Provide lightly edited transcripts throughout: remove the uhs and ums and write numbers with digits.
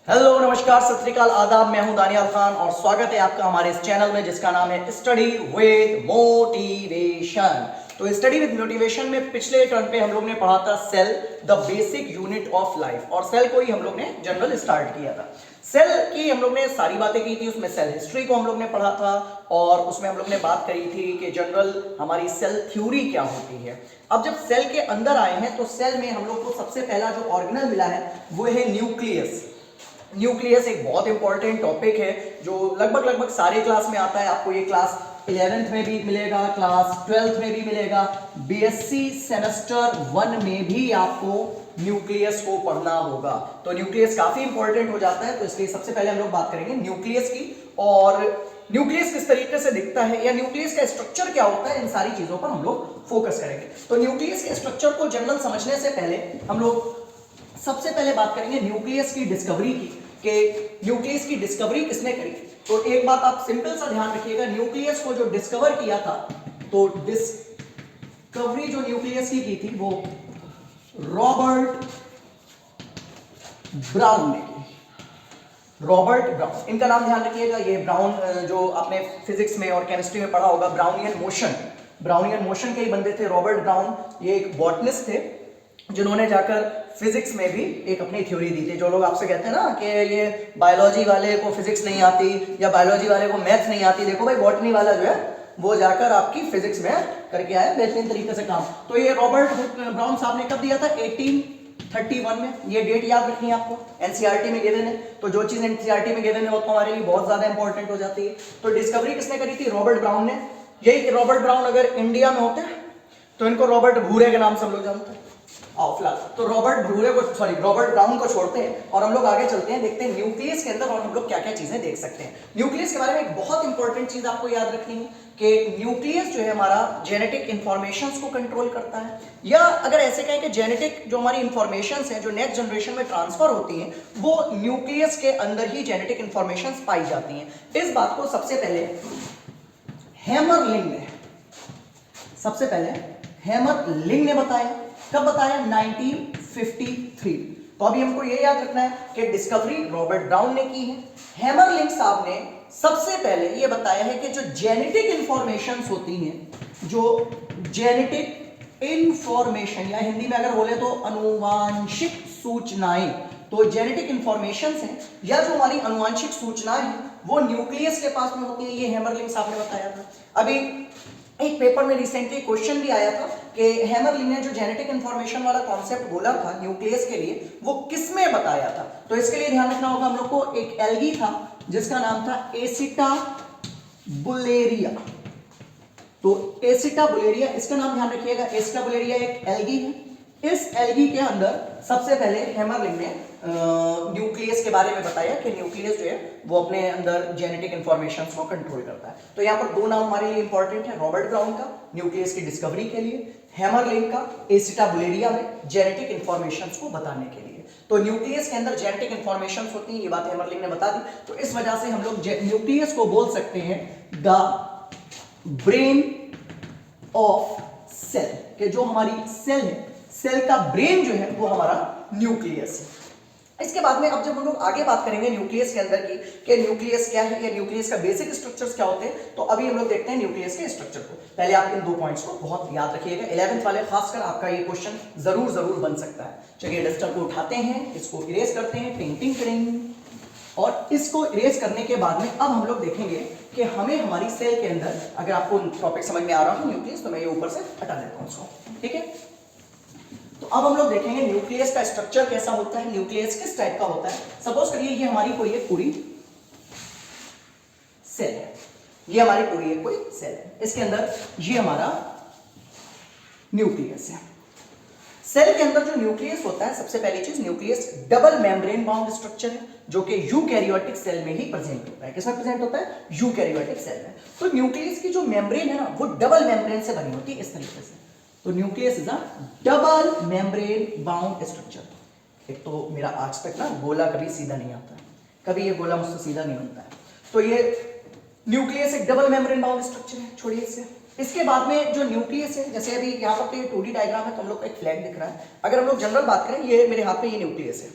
Hello नमस्कार सत श्री अकाल आदाब। मैं हूं दानियाल खान और स्वागत है आपका हमारे इस चैनल में जिसका नाम है स्टडी विद मोटिवेशन। तो स्टडी विद मोटिवेशन में पिछले टर्न पे हम लोग ने पढ़ा था cell the basic unit of life, और सेल को ही हम लोग ने जनरल स्टार्ट किया था। सेल की हम लोग ने सारी बातें की थी, उसमें सेल हिस्ट्री को हम लोग ने पढ़ा था और उसमें हम लोग ने बात करी थी कि जनरल हमारी सेल थ्योरी क्या होती है। अब जब सेल के अंदर आए हैं तो सेल में हम लोग को सबसे पहला जो ऑर्गेनल मिला है वो है न्यूक्लियस। न्यूक्लियस एक बहुत इंपॉर्टेंट टॉपिक है जो लगभग सारे क्लास में आता है। आपको ये क्लास 11th में भी मिलेगा, क्लास 12th में भी मिलेगा, बीएससी सेमेस्टर 1 में भी आपको न्यूक्लियस को पढ़ना होगा। तो न्यूक्लियस काफी इंपॉर्टेंट हो जाता है, तो इसलिए सबसे पहले हम लोग बात करेंगे न्यूक्लियस की और न्यूक्लियस किस तरीके से दिखता है या न्यूक्लियस का स्ट्रक्चर क्या होता है, इन सारी चीजों पर हम लोग फोकस करेंगे। तो न्यूक्लियस के स्ट्रक्चर को जनरल समझने से पहले हम लोग सबसे पहले बात करेंगे न्यूक्लियस की डिस्कवरी की, कि न्यूक्लियस की डिस्कवरी किसने करी। तो एक बात आप सिंपल सा ध्यान रखिएगा, न्यूक्लियस को जो डिस्कवर किया था, तो डिस्कवरी जो न्यूक्लियस की थी वो रॉबर्ट ब्राउन ने की। रॉबर्ट ब्राउन, इनका नाम ध्यान रखिएगा। ये ब्राउन जो आपने फिजिक्स में और केमिस्ट्री में पढ़ा होगा, ब्राउनियन मोशन के ही बंदे थे रॉबर्ट ब्राउन। ये एक बॉटनिस्ट थे जिन्होंने जाकर फिजिक्स में भी एक अपनी थ्योरी दी थी। जो लोग आपसे कहते हैं ना कि ये बायोलॉजी वाले को फिजिक्स नहीं आती या बायोलॉजी वाले को मैथ्स नहीं आती, देखो भाई बॉटनी वाला जो है वो जाकर आपकी फिजिक्स में करके आया बेहतरीन तरीके से काम। तो ये रॉबर्ट ब्राउन साहब ने कब दिया था? 1831 में। ये डेट याद रखनी है आपको, एनसीईआरटी में गिवन है। तो जो चीज एनसीईआरटी में गिवन है वो तो हमारे लिए बहुत ज्यादा इंपॉर्टेंट हो जाती है। तो डिस्कवरी किसने करी थी? रॉबर्ट ब्राउन ने। यही रॉबर्ट ब्राउन अगर इंडिया में होते तो इनको रॉबर्ट भूरे के नाम से हम लोग जानते हैं। फिलहाल तो रॉबर्ट ब्राउन को छोड़ते हैं और हम लोग आगे चलते हैं, देखते हैं न्यूक्लियस के अंदर और हम लोग क्या क्या चीजें देख सकते हैं। न्यूक्लियस के बारे में एक बहुत इंपॉर्टेंट चीज आपको याद रखनी है कि न्यूक्लियस जो है हमारा जेनेटिक इंफॉर्मेशंस को कंट्रोल करता है, या अगर ऐसे कहें कि जेनेटिक जो हमारी इंफॉर्मेशंस हैं जो नेक्स्ट जनरेशन में ट्रांसफर होती हैं वो न्यूक्लियस के अंदर ही जेनेटिक इंफॉर्मेशंस पाई जाती हैं। इस बात को सबसे पहले हैमरलिंग ने बताया। कब बताया? 1953। तो अभी हमको ये याद रखना है कि डिस्कवरी रॉबर्ट ब्राउन ने की है। हैमरलिंग साहब ने सबसे पहले ये बताया है कि जो जेनेटिक इंफॉर्मेशंस होती हैं, जो जेनेटिक इंफॉर्मेशन या हिंदी में अगर बोले तो अनुवांशिक सूचनाएं, तो जेनेटिक इंफॉर्मेशंस हैं या जो हमारी अनुवांशिक सूचनाएं हैं वो न्यूक्लियस के पास में होती है। ये हैमरलिंग साहब ने बताया था। अभी एक पेपर में रिसेंटली क्वेश्चन भी आया था कि हैमरलिंग ने जो जेनेटिक इंफॉर्मेशन वाला कॉन्सेप्ट बोला था न्यूक्लियस के लिए वो किसमें बताया था। तो इसके लिए ध्यान रखना होगा हम लोग को, एक एल्गी था जिसका नाम था एसिटाबुलेरिया। तो एसिटाबुलेरिया, इसका नाम ध्यान रखिएगा। एसिटाबुलेरिया एक एल्गी है। इस एल्गी के अंदर सबसे पहले हैमरलिंग ने न्यूक्लियस के बारे में बताया कि न्यूक्लियस जो है वो अपने अंदर जेनेटिक इंफॉर्मेशंस को कंट्रोल करता है। तो यहाँ पर दो नाम हमारे लिए इंपॉर्टेंट है, रॉबर्ट ब्राउन का न्यूक्लियस की डिस्कवरी के लिए, हैमरलिंग का एसिटाबुलेरिया में जेनेटिक इंफॉर्मेशंस को बताने के लिए। तो न्यूक्लियस के अंदर जेनेटिक इंफॉर्मेशंस होती है, ये बात हैमरलिंग ने बता दी। तो इस वजह से हम लोग न्यूक्लियस को बोल सकते हैं द ब्रेन ऑफ सेल, कि जो हमारी सेल है, सेल का ब्रेन जो है वो हमारा न्यूक्लियस है। इसके बाद में अब जब हम लोग आगे बात करेंगे न्यूक्लियस के अंदर की कि न्यूक्लियस क्या है या न्यूक्लियस का बेसिक स्ट्रक्चर्स क्या होते हैं, तो अभी हम लोग देखते हैं न्यूक्लियस के स्ट्रक्चर को। पहले आप इन दो पॉइंट्स को बहुत याद रखिएगा, 11th वाले खासकर आपका ये क्वेश्चन जरूर बन सकता है। चलिए डस्टर को उठाते हैं, इसको इरेज करते हैं, पेंटिंग करेंगे और इसको इरेज करने के बाद में अब हम लोग देखेंगे कि हमें हमारी सेल के अंदर, अगर आपको टॉपिक समझ में आ रहा है न्यूक्लियस, तो मैं ये ऊपर से हटा देता हूं उसको, ठीक है। तो अब हम लोग देखेंगे न्यूक्लियस का स्ट्रक्चर कैसा होता है, न्यूक्लियस किस टाइप का होता है। सपोज करिए ये हमारी कोई एक पूरी सेल है, ये हमारी पूरी एक कोई सेल है, इसके अंदर ये हमारा न्यूक्लियस है। सेल के अंदर जो न्यूक्लियस होता है, सबसे पहली चीज, nucleus double membrane bound structure है जो कि यूकैरियोटिक सेल में ही प्रेजेंट होता है। किसमें प्रेजेंट होता है? यूकैरियोटिक सेल में। तो न्यूक्लियस की जो मेम्ब्रेन है ना वो डबल मेम्ब्रेन से बनी होती है इस तरीके से। तो nucleus is a double membrane bound structure. एक तो मेरा आज तक ना गोला कभी सीधा नहीं आता है, कभी ये गोला मुझसे सीधा नहीं बनता है। तो ये न्यूक्लियस एक डबल मेम्ब्रेन बाउंड स्ट्रक्चर है, छोड़िए इससे। इसके बाद में जो न्यूक्लियस है, जैसे अभी यहाँ पर तो ये 2D डायग्राम है तो हम लोग को एक फ्लैग दिख रहा है। अगर हम लोग जनरल बात करें, ये मेरे हाथ में ये न्यूक्लियस है,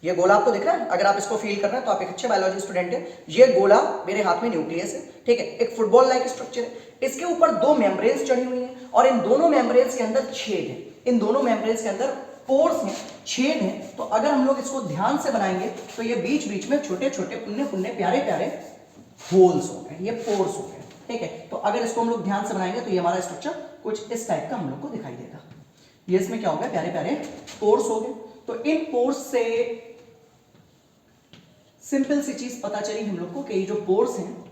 ये गोला आपको दिख रहा है, अगर आप इसको फील कर रहे हैं तो आप एक अच्छे बायोलॉजी स्टूडेंट हैं। ये गोला मेरे हाथ में न्यूक्लियस है, ठीक है, एक फुटबॉल लाइक स्ट्रक्चर है, इसके ऊपर दो मेम्ब्रेन्स चढ़ी हुई हैं और इन दोनों मेम्ब्रेन्स के अंदर छेद है, इन दोनों मेम्ब्रेन्स के अंदर पोर्स हैं, छेद हैं। तो अगर हम लोग इसको ध्यान से बनाएंगे तो ये बीच बीच में छोटे छोटे पुन्ने पुन्ने प्यारे प्यारे होल्स हो गए, ये पोर्स हो गए, ठीक है। तो अगर इसको हम लोग ध्यान से बनाएंगे तो ये हमारा स्ट्रक्चर कुछ इस टाइप का हम लोग को दिखाई देगा। ये इसमें क्या हो गया, प्यारे प्यारे पोर्स हो गए। तो इन पोर्स से सिंपल सी चीज पता चली हम लोग को कि ये जो पोर्स हैं,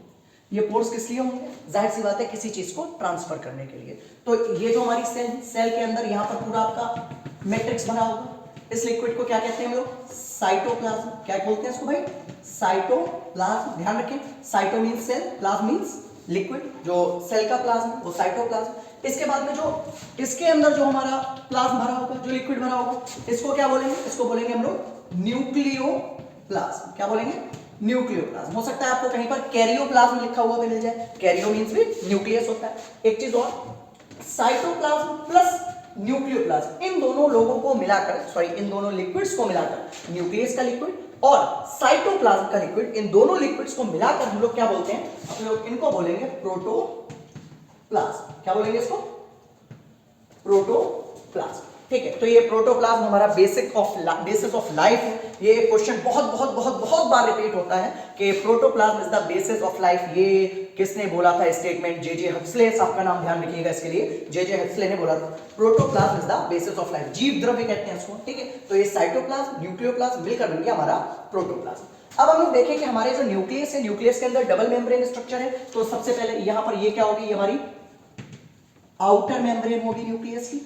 ये पोर्स किस लिए होंगे, जाहिर सी बात है किसी चीज को ट्रांसफर करने के लिए। तो ये जो हमारी सेल है, सेल के अंदर यहां पर पूरा आपका मैट्रिक्स भरा होगा। इस लिक्विड को क्या कहते हैं हम लोग, साइटोप्लाज्म। क्या बोलते हैं इसको भाई, साइटोप्लाज्म। ध्यान रखें, cyto means cell, plasm means liquid. जो सेल का प्लाज्म वो साइटोप्लाज्म। इसके बाद में जो इसके अंदर जो हमारा प्लाज्म भरा होगा, जो लिक्विड भरा होगा, इसको क्या बोलेंगे, इसको बोलेंगे हम लोग न्यूक्लियोप्लाज्म। क्या बोलेंगे, न्यूक्लियोप्लाज्म। हो सकता है आपको कहीं पर कैरियोप्लाज्म लिखा हुआ भी मिल जाए, कैरियो मींस भी न्यूक्लियस होता है। एक चीज और, साइटोप्लाज्म प्लस न्यूक्लियोप्लाज्म, इन दोनों लोगों को मिलाकर, सॉरी इन दोनों लिक्विड्स को मिलाकर, न्यूक्लियस का लिक्विड और साइटोप्लाज्म का लिक्विड, इन दोनों लिक्विड्स को मिलाकर हम लोग क्या बोलते हैं, हम लोग इनको बोलेंगे प्रोटोप्लाज्म। क्या बोलेंगे इसको, प्रोटोप्लाज्म, ठीक है। तो ये प्रोटोप्लाज्म हमारा बेसिस ऑफ लाइफ है। ये क्वेश्चन बहुत बहुत बहुत बहुत बार रिपीट होता है कि protoplasm is the basis of life. ये किसने बोला था स्टेटमेंट, जे हक्सले, आपका नाम ध्यान रखिएगा इसके लिए, जे हक्सले ने बोला था protoplasm is the basis of life. जीव द्रव्य कहते हैं इसको, ठीक है। तो ये साइटोप्लाज्म, न्यूक्लियोप्लाज्म मिलकर बन गया हमारा प्रोटोप्लाज्म। अब हम लोग देखें कि हमारे जो न्यूक्लियस है, न्यूक्लियस के अंदर डबल मेम्ब्रेन स्ट्रक्चर है। तो सबसे पहले यहां पर ये क्या होगी, ये हमारी आउटर मेम्ब्रेन होगी न्यूक्लियस की।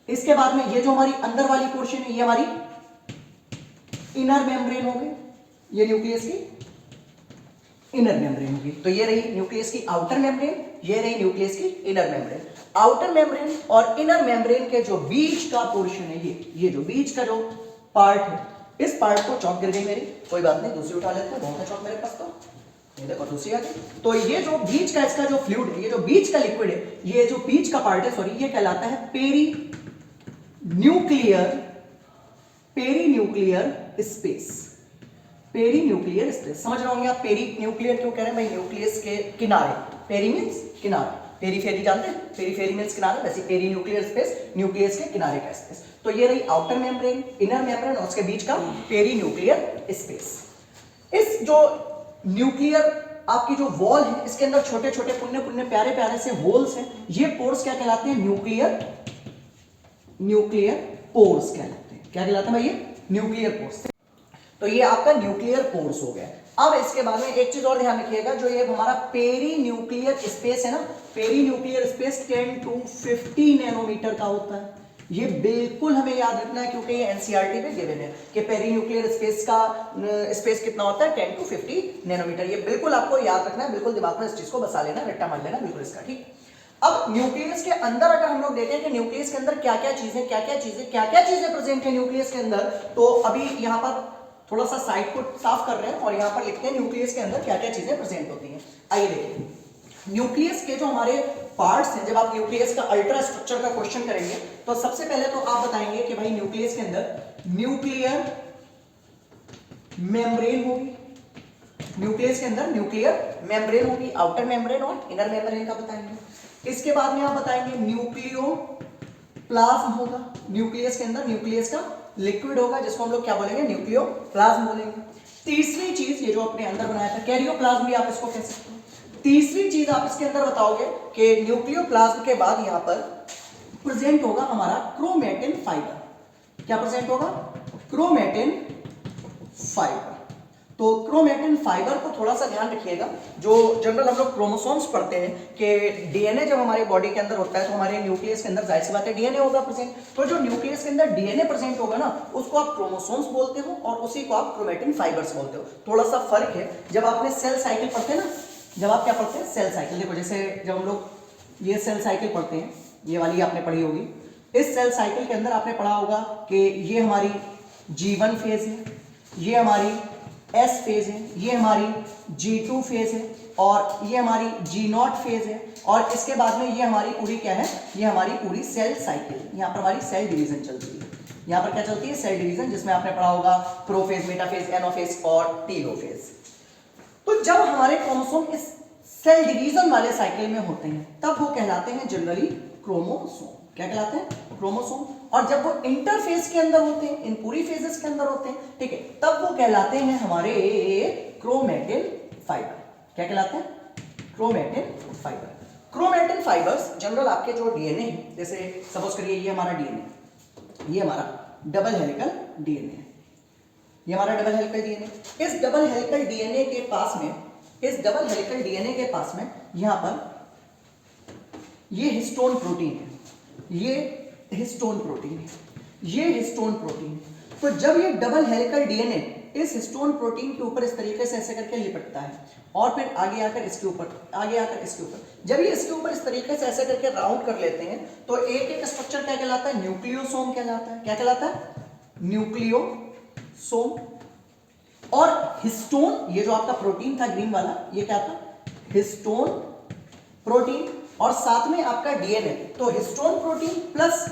इसके बाद में ये जो हमारी अंदर वाली पोर्शन है, ये हमारी इनर मेम्ब्रेन होगी, ये न्यूक्लियस की इनर मेम्ब्रेन होगी। तो ये रही न्यूक्लियस की आउटर मेम्ब्रेन, ये रही न्यूक्लियस की इनर मेम्ब्रेन। आउटर मेम्ब्रेन और इनर मेम्ब्रेन के जो बीच का पोर्शन है, ये जो बीच का जो पार्ट है, इस पार्ट को, चौक गिर गई मेरी, कोई बात नहीं, दूसरी उठा लेते हैं, बहुत है चौक मेरे पास। तो ये देखो दूसरी आ गई। तो ये जो बीच का इसका जो फ्लूइड है, ये जो बीच का लिक्विड है, ये जो बीच का पार्ट है, सॉरी, ये कहलाता है पेरीन्यूक्लियर स्पेस। पेरीन्यूक्लियर स्पेस, समझ रहे होंगे आप पेरीन्यूक्लियर क्यों कह रहे हैं भाई, न्यूक्लियस के किनारे, पेरी मींस किनारे, पेरीफेरी जानते हैं, पेरीफेरी मींस किनारे, वैसे पेरीन्यूक्लियर स्पेस न्यूक्लियस के किनारे का स्पेस। तो ये रही आउटर मेम्ब्रेन, इनर मेम्ब्रेन और उसके बीच का पेरीन्यूक्लियर स्पेस। इस जो न्यूक्लियर आपकी जो वॉल है, इसके अंदर छोटे छोटे पुन्ने पुन्ने प्यारे प्यारे से होल्स हैं। ये पोर्स क्या कहलाते हैं, न्यूक्लियर पोर्स कहलाते हैं। क्या कहलाते हैं भाई, ये न्यूक्लियर पोर्स। तो ये आपका न्यूक्लियर पोर्स हो गया। अब इसके बाद में एक चीज और ध्यान रखिएगा, जो ये हमारा पेरीन्यूक्लियर स्पेस है ना, पेरीन्यूक्लियर स्पेस 10 to 50 नैनोमीटर का होता है। ये बिल्कुल हमें याद रखना है, क्योंकि ये एनसीईआरटी में गिवन है कि पेरीन्यूक्लियर स्पेस का स्पेस कितना होता है, 10 to 50 नैनोमीटर। ये बिल्कुल आपको याद रखना है, बिल्कुल दिमाग में इस चीज को बसा लेना, रट्टा मार लेना बिल्कुल इसका, ठीक। अब न्यूक्लियस के अंदर अगर हम लोग देखें कि न्यूक्लियस के अंदर क्या क्या चीजें प्रेजेंट है न्यूक्लियस के अंदर, तो अभी यहाँ पर थोड़ा सा साइड को साफ कर रहे हैं और यहाँ पर लिखते हैं न्यूक्लियस के अंदर क्या क्या चीजें प्रेजेंट होती हैं। आइए देखिए, न्यूक्लियस के जो हमारे पार्ट्स हैं, जब आप न्यूक्लियस का अल्ट्रा स्ट्रक्चर का क्वेश्चन करेंगे तो सबसे पहले तो आप बताएंगे कि भाई न्यूक्लियस के अंदर न्यूक्लियर मेम्ब्रेन होगी, न्यूक्लियस के अंदर न्यूक्लियर मेम्ब्रेन होगी, आउटर मेम्ब्रेन और इनर मेम्ब्रेन का बताएंगे। इसके बाद में आप बताएंगे न्यूक्लियोप्लाज्म होगा, न्यूक्लियस के अंदर न्यूक्लियस का लिक्विड होगा, जिसको हम लोग क्या बोलेंगे, न्यूक्लियोप्लाज्म बोलेंगे। तीसरी चीज, ये जो अपने अंदर बनाया था, कैरियोप्लाज्म भी आप इसको कह सकते हैं। तीसरी चीज आप इसके अंदर बताओगे कि न्यूक्लियोप्लाज्म के बाद यहां पर प्रेजेंट होगा हमारा क्रोमेटिन फाइबर। क्या प्रेजेंट होगा, क्रोमेटिन फाइबर। तो क्रोमेटिन फाइबर को थोड़ा सा ध्यान रखिएगा, जो जनरल हम लोग क्रोमोसोम्स पढ़ते हैं कि डीएनए जब हमारे बॉडी के अंदर होता है तो हमारे न्यूक्लियस के अंदर जाहिर सी बात है डीएनए होगा प्रेजेंट। तो जो न्यूक्लियस के अंदर डीएनए प्रेजेंट होगा ना, उसको आप क्रोमोसोम्स बोलते हो और उसी को आप क्रोमेटिन फाइबर्स बोलते हो। थोड़ा सा फर्क है। जब आपने सेल साइकिल पढ़ते हैं ना, जब आप क्या पढ़ते हैं, सेल साइकिल, देखो जैसे जब हम लोग ये सेल साइकिल पढ़ते हैं, ये वाली आपने पढ़ी होगी, इस सेल साइकिल के अंदर आपने पढ़ा होगा कि ये हमारी G1 फेज है, ये हमारी S फेज है, ये हमारी G2 फेज है और ये हमारी G0 फेज है, और इसके बाद में ये हमारी पूरी क्या है, ये हमारी पूरी सेल साइकिल, यहाँ पर हमारी सेल डिवीजन चल रही है। यहाँ पर क्या चलती है? सेल डिवीजन, जिसमें आपने पढ़ा होगा प्रोफेज, मेटाफेज, एनाफेज और टेलोफेज। तो जब हमारे क्रोमोसोम इस सेल डिवीजन वाले साइकिल में होते हैं तब वो कहलाते हैं जनरली क्रोमोसोम। क्या कहलाते हैं? क्रोमोसोम। और जब वो इंटरफेज के अंदर होते हैं, इन पूरी फेजेस के अंदर होते हैं, ठीक है, तब वो कहलाते हैं हमारे क्रोमैटिन फाइबर। क्या कहलाते हैं? Chromatin fibre. Chromatin fibres general आपके जो डीएनए है, जैसे सपोज करिए ये हमारा डीएनए, ये हमारा डबल हेलिकल डीएनए है, ये हमारा डबल हेलिकल डीएनए। इस डबल हेलिकल डीएनए के पास में, इस डबल हेलिकल डीएनए के पास में यहां पर ये हिस्टोन प्रोटीन है, ये हिस्टोन प्रोटीन है, ये हिस्टोन प्रोटीन है। तो जब ये डबल हेलिकल डीएनए इस हिस्टोन प्रोटीन के ऊपर इस तरीके से ऐसे करके लिपटता है और फिर आगे आकर इसके ऊपर, आगे आकर इसके ऊपर, जब ये इसके ऊपर इस तरीके से ऐसे करके राउंड कर लेते हैं तो एक एक स्ट्रक्चर क्या कहलाता है? न्यूक्लियोसोम कहलाता है। क्या कहलाता है? न्यूक्लियोसोम। और हिस्टोन, ये जो आपका प्रोटीन था ग्रीन वाला, ये क्या था? Histone protein. और साथ में आपका डीएनए, तो हिस्टोन प्रोटीन प्लस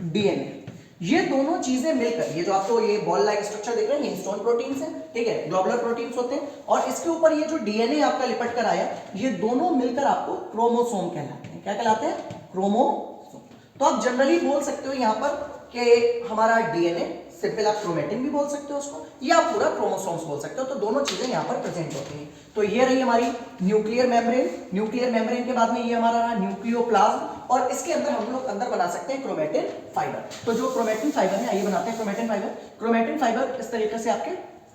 डीएनए, ये दोनों चीजें मिलकर, ये जो आपको ये बॉल लाइक स्ट्रक्चर दिख रहा है, ये हिस्टोन प्रोटीन्स है, ठीक है, ग्लोबुलर प्रोटीन्स होते हैं, और इसके ऊपर ये जो डीएनए आपका लिपट कर आया, ये दोनों मिलकर आपको क्रोमोसोम कहलाते हैं। क्या कहलाते हैं? क्रोमोसोम। तो आप जनरली बोल सकते हो यहां पर कि हमारा डीएनए, सिंपल आप क्रोमेटिन भी बोल सकते हो उसको, या पूरा क्रोमोसोम्स बोल सकते हो, तो दोनों चीजें यहां पर प्रेजेंट होती हैं। तो ये रही हमारी न्यूक्लियर मेम्ब्रेन। न्यूक्लियर मेम्ब्रेन के बाद में ये हमारा रहा न्यूक्लियोप्लाज्म, और इसके अंदर हम लोग अंदर बना सकते हैं क्रोमेटिन फाइबर। तो जो क्रोमेटिन फाइबर है, आइए बनाते हैं क्रोमेटिन फाइबर। क्रोमेटिन फाइबर इस तरीके से आपके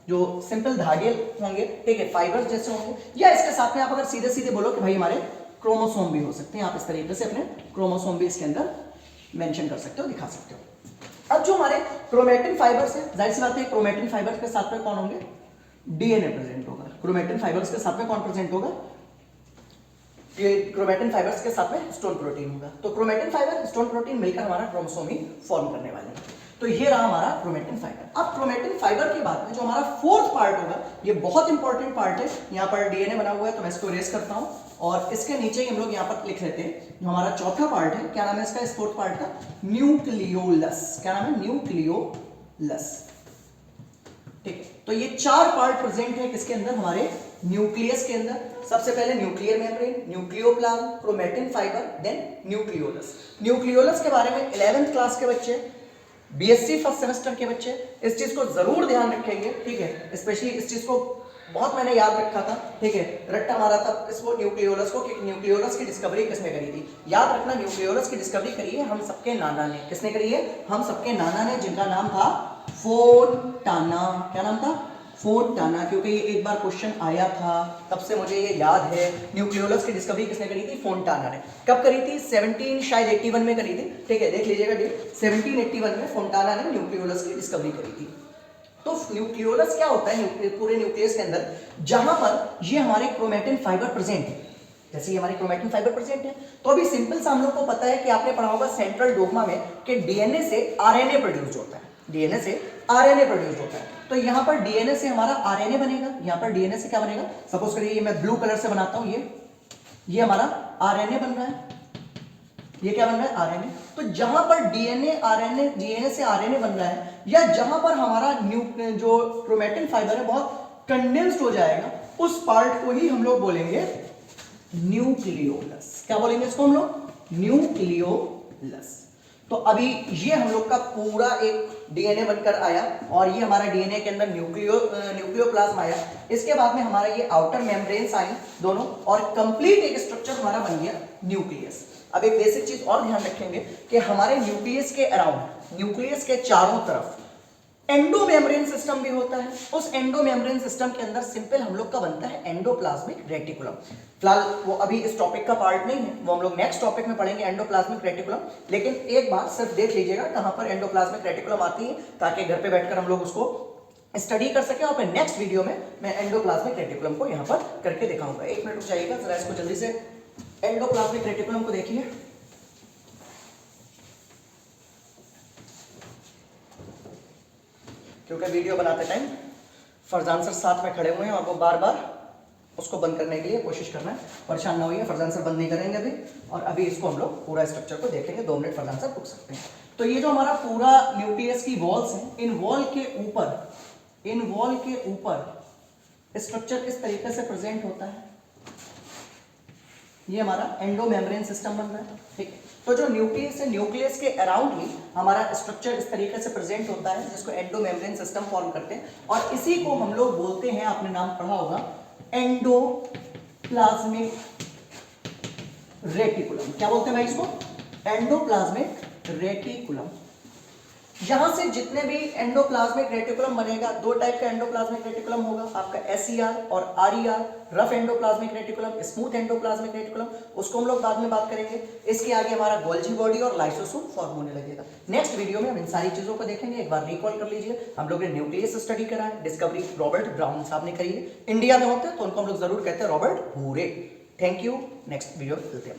जो सिंपल धागे होंगे, ठीक है, फाइबर जैसे होंगे, या इसके साथ में आप अगर सीधे सीधे बोलो कि भाई हमारे क्रोमोसोम भी हो सकते हैं, आप इस तरीके से अपने क्रोमोसोम भी इसके अंदर मेंशन कर सकते हो, दिखा सकते हो। अब जो हमारे क्रोमेटिन फाइबर्स है, जाहिर सी बात है क्रोमेटिन फाइबर्स के साथ में कौन होंगे? डीएनए प्रेजेंट होगा। क्रोमेटिन फाइबर्स के साथ में कौन प्रेजेंट होगा? ये क्रोमेटिन फाइबर्स के साथ में हिस्टोन प्रोटीन होगा। तो क्रोमेटिन फाइबर, हिस्टोन प्रोटीन मिलकर हमारा क्रोमोसोम ही फॉर्म करने वाले हैं। तो ये रहा हमारा क्रोमेटिन फाइबर। अब क्रोमेटिन फाइबर के बाद में जो हमारा फोर्थ पार्ट होगा, ये बहुत इंपॉर्टेंट पार्ट है। यहाँ पर डीएनए बना हुआ है तो मैं इसको इरेज करता हूँ, और इसके नीचे ही हम लोग यहाँ पर लिख लेते हैं जो हमारा चौथा पार्ट है। क्या नाम है इसका, इस फोर्थ पार्ट का? न्यूक्लियोलस। क्या नाम है? न्यूक्लियोलस। ठीक है, तो ये चार पार्ट प्रेजेंट है किसके अंदर? हमारे न्यूक्लियस के अंदर। सबसे पहले nuclear membrane, nucleoplasm, chromatin fibre, then nucleolus. Nucleolus के बारे में 11th क्लास के बच्चे, बीएससी फर्स्ट सेमेस्टर के बच्चे इस चीज को जरूर ध्यान रखेंगे, ठीक है, स्पेशली इस चीज को बहुत मैंने याद रखा था, ठीक है, रट्टा मारा था इसको न्यूक्लियोलस को, कि न्यूक्लियोलस की डिस्कवरी किसने करी थी। याद रखना, न्यूक्लियोलस की डिस्कवरी करी है हम सबके नाना ने। किसने करी है? हम सबके नाना ने, जिनका नाम था फोंटाना। क्या नाम था? फोंटाना, क्योंकि ये एक बार क्वेश्चन आया था, तब से मुझे ये याद है। न्यूक्लियोलस की डिस्कवरी किसने करी थी? फोंटाना ने। कब करी थी? 1781 में करी थी, ठीक है, देख लीजिएगा डेट, 1781 में फोंटाना ने न्यूक्लियोलस की डिस्कवरी करी थी। तो न्यूक्लियोलस क्या होता है? पूरे न्यूक्लियस के अंदर जहां पर ये हमारे क्रोमेटिन फाइबर प्रेजेंट है, जैसे ये हमारी क्रोमेटिन फाइबर प्रेजेंट है, तो अभी सिंपल सा हम लोग को पता है कि आपने पढ़ा होगा सेंट्रल डोग्मा में कि डीएनए से आरएनए प्रोड्यूस होता है, डीएनए से आरएनए प्रोड्यूस होता है। तो यहां पर डीएनए से हमारा आरएनए बनेगा। यहां पर डीएनए से क्या बनेगा? सपोज करिए ये मैं ब्लू कलर से बनाता हूं, ये हमारा आरएनए बन रहा है, ये क्या बन रहा है? आरएनए। तो जहां पर डीएनए आरएनए, डीएनए से आरएनए बन रहा है, या जहां पर हमारा जो क्रोमेटिन फाइबर है बहुत कंडेंस्ड हो जाएगा, उस पार्ट को ही हम लोग बोलेंगे न्यूक्लियोलस। क्या बोलेंगे इसको हम लोग? न्यूक्लियोलस। तो अभी ये हम लोग का पूरा एक डीएनए बनकर आया, और ये हमारा डीएनए के अंदर न्यूक्लियोप्लाज्म आया। इसके बाद में हमारा ये आउटर मेम्ब्रेन्स आई दोनों, और कंप्लीट एक स्ट्रक्चर हमारा बन गया न्यूक्लियस। अब एक बेसिक चीज और ध्यान रखेंगे कि हमारे न्यूक्लियस के अराउंड, न्यूक्लियस के चारों तरफ एंडोमेम्ब्रेन सिस्टम भी होता है। उस एंडोमेम्ब्रेन सिस्टम के अंदर सिंपल हम लोग का बनता है एंडोप्लाज्मिक रेटिकुलम। फिलहाल वो अभी इस टॉपिक का पार्ट नहीं है, वो हम लोग नेक्स्ट टॉपिक में पढ़ेंगे एंडोप्लाज्मिक रेटिकुलम। लेकिन एक बार सिर्फ देख लीजिएगा कहां पर एंडोप्लाज्मिक रेटिकुलम आती है, ताकि घर पे बैठकर हम लोग उसको स्टडी कर सके, और फिर नेक्स्ट वीडियो में मैं एंडोप्लाज्मिक रेटिकुलम को यहां पर करके दिखाऊंगा। एक मिनट रुक जाइएगा जरा, इसको जल्दी से एंडोप्लाज्मिक रेटिकुलम को देखिए। क्योंकि वीडियो बनाते टाइम फरजान सर साथ में खड़े हुए हैं और वो बार बार उसको बंद करने के लिए कोशिश करना है, परेशान ना होइए, फरजान सर बंद नहीं करेंगे अभी। और अभी इसको हम लोग पूरा स्ट्रक्चर को देखेंगे, 2 मिनट फरजान सर रुक सकते हैं। तो ये जो हमारा पूरा न्यूक्लियस की वॉल्स हैं, इन वॉल के ऊपर स्ट्रक्चर किस तरीके से प्रेजेंट होता है, ये हमारा एंडोमेम्ब्रेन सिस्टम बन रहा है, ठीक है। तो जो न्यूक्लियस है, न्यूक्लियस के अराउंड ही हमारा स्ट्रक्चर इस तरीके से प्रेजेंट होता है, जिसको एंडोमेम्ब्रेन सिस्टम फॉर्म करते हैं। और इसी को हम लोग बोलते हैं, आपने नाम पढ़ा होगा, एंडोप्लाज्मिक रेटिकुलम। क्या बोलते हैं भाई इसको? Endoplasmic reticulum. यहां से जितने भी एंडोप्लाज्मिक रेटिकुलम बनेगा, 2 टाइप का एंडोप्लाज्मिक रेटिकुलम होगा आपका, SER और RER, rough endoplasmic reticulum, smooth endoplasmic reticulum, उसको हम लोग बाद में बात करेंगे। इसके आगे हमारा गोल्जी बॉडी और लाइसोसोम फॉर्म होने लगेगा। नेक्स्ट वीडियो में हम इन सारी चीजों को देखेंगे। एक बार रिकॉल कर लीजिए, हम लोग ने न्यूक्लियस स्टडी करा है, डिस्कवरी रॉबर्ट ब्राउन साहब ने करी है। इंडिया में होते हैं तो उनको हम लोग जरूर कहते हैं Robert hooray. Thank you, next video मिलते हैं।